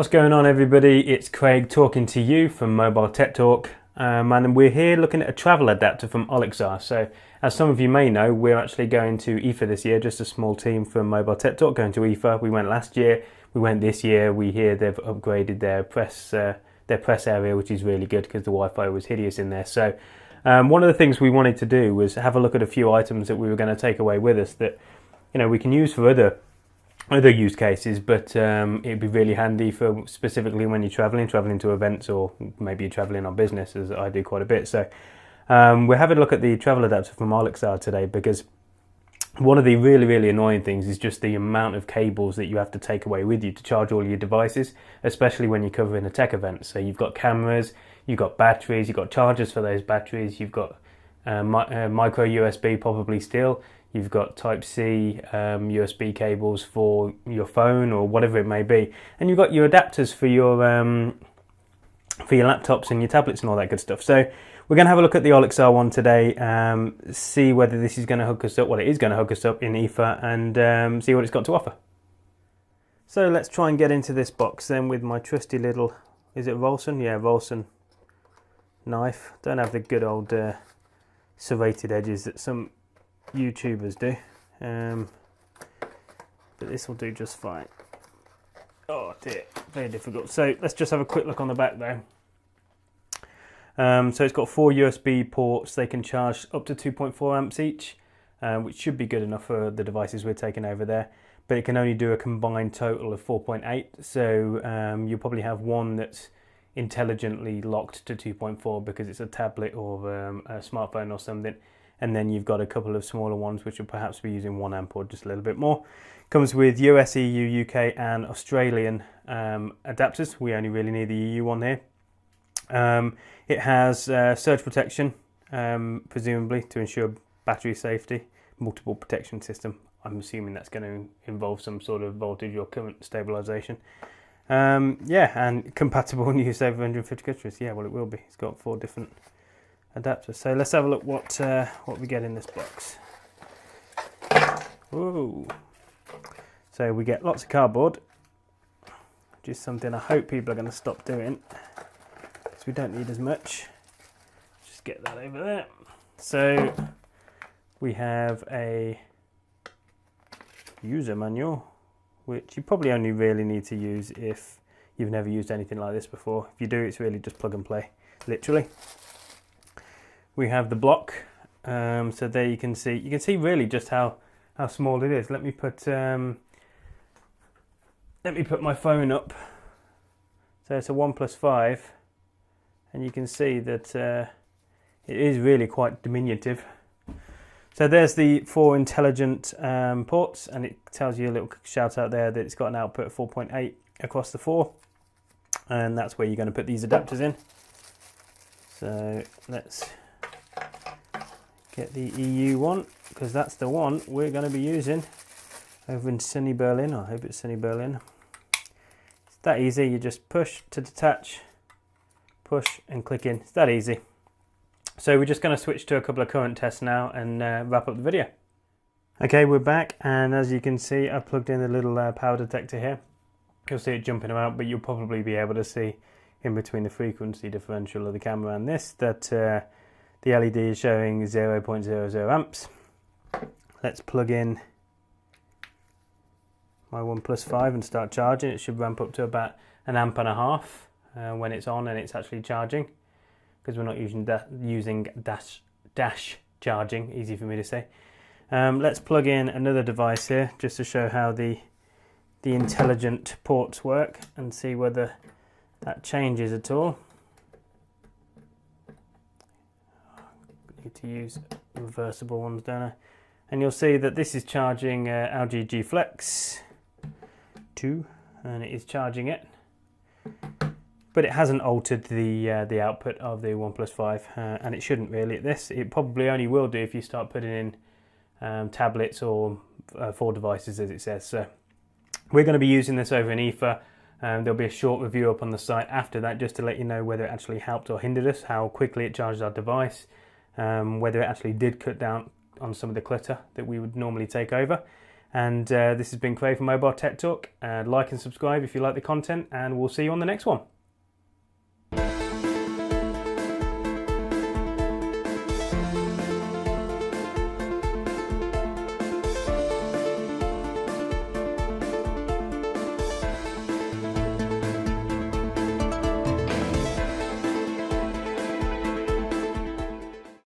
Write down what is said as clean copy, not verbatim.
What's going on, everybody? It's Craig talking to you from MobileTechTalk, and we're here looking at a travel adapter from Olixar. So as some of you may know, we're actually going to IFA this year, just a small team from MobileTechTalk going to IFA. We went last year, we went this year. We hear they've upgraded their press area, which is really good because the Wi-Fi was hideous in there. So one of the things we wanted to do was have a look at a few items that we were going to take away with us that we can use for other use cases, but it'd be really handy for specifically when you're traveling to events, or maybe you're traveling on business, as I do quite a bit. So we're having a look at the travel adapter from Olixar today, because one of the really annoying things is just the amount of cables that you have to take away with you to charge all your devices, especially when you're covering a tech event. So you've got cameras, you've got batteries, you've got chargers for those batteries, you've got micro USB probably still. You've got Type-C USB cables for your phone or whatever it may be, and you've got your adapters for your laptops and your tablets and all that good stuff. So we're going to have a look at the Olixar one today, see whether this is going to hook us up. Well, it is going to hook us up in IFA, and see what it's got to offer. So let's try and get into this box then with my trusty little, is it Volson? Yeah, Volson knife. Don't have the good old serrated edges that some YouTubers do, but this will do just fine. Oh dear, very difficult. So let's just have a quick look on the back though. So it's got 4 USB ports. They can charge up to 2.4 amps each, which should be good enough for the devices we're taking over there, but it can only do a combined total of 4.8. So you'll probably have one that's intelligently locked to 2.4 because it's a tablet or a smartphone or something. And then you've got a couple of smaller ones which will perhaps be using 1 amp or just a little bit more. Comes with US, EU, UK and Australian adapters. We only really need the EU one here. It has surge protection, presumably to ensure battery safety, multiple protection system. I'm assuming that's going to involve some sort of voltage or current stabilization. Yeah, and compatible in use over 150 countries. Yeah, well, it will be. It's got 4 different adapter. So let's have a look what we get in this box. Ooh. So we get lots of cardboard, which is something I hope people are going to stop doing, because we don't need as much. Just get that over there. So we have a user manual, which you probably only really need to use if you've never used anything like this before. If you do, it's really just plug and play, literally. We have the block, so there you can see really just how small it is. Let me put my phone up. So it's a 1+5, and you can see that it is really quite diminutive. So there's the 4 intelligent ports, and it tells you a little shout out there that it's got an output of 4.8 across the 4, and that's where you're going to put these adapters in. So let's get the EU one, because that's the one we're going to be using over in sunny Berlin. I hope it's sunny Berlin. It's that easy. You just push to detach, push and click in. It's that easy. So we're just going to switch to a couple of current tests now and wrap up the video. Okay, we're back, and as you can see, I've plugged in the little power detector here. You'll see it jumping about, but you'll probably be able to see in between the frequency differential of the camera and this that the LED is showing 0.00 amps. Let's plug in my 1+5 and start charging. It should ramp up to about 1.5 amps when it's on and it's actually charging, because we're not using dash charging, easy for me to say. Let's plug in another device here just to show how the intelligent ports work and see whether that changes at all. Need to use reversible ones, don't I? And you'll see that this is charging LG G Flex 2, and it is charging it, but it hasn't altered the output of the 1+5, and it shouldn't really at this. It probably only will do if you start putting in tablets or 4 devices, as it says. So we're going to be using this over in IFA. There'll be a short review up on the site after that, just to let you know whether it actually helped or hindered us, how quickly it charged our device, whether it actually did cut down on some of the clutter that we would normally take over. And this has been Craig from Mobile Tech Talk. Like and subscribe if you like the content, and we'll see you on the next one.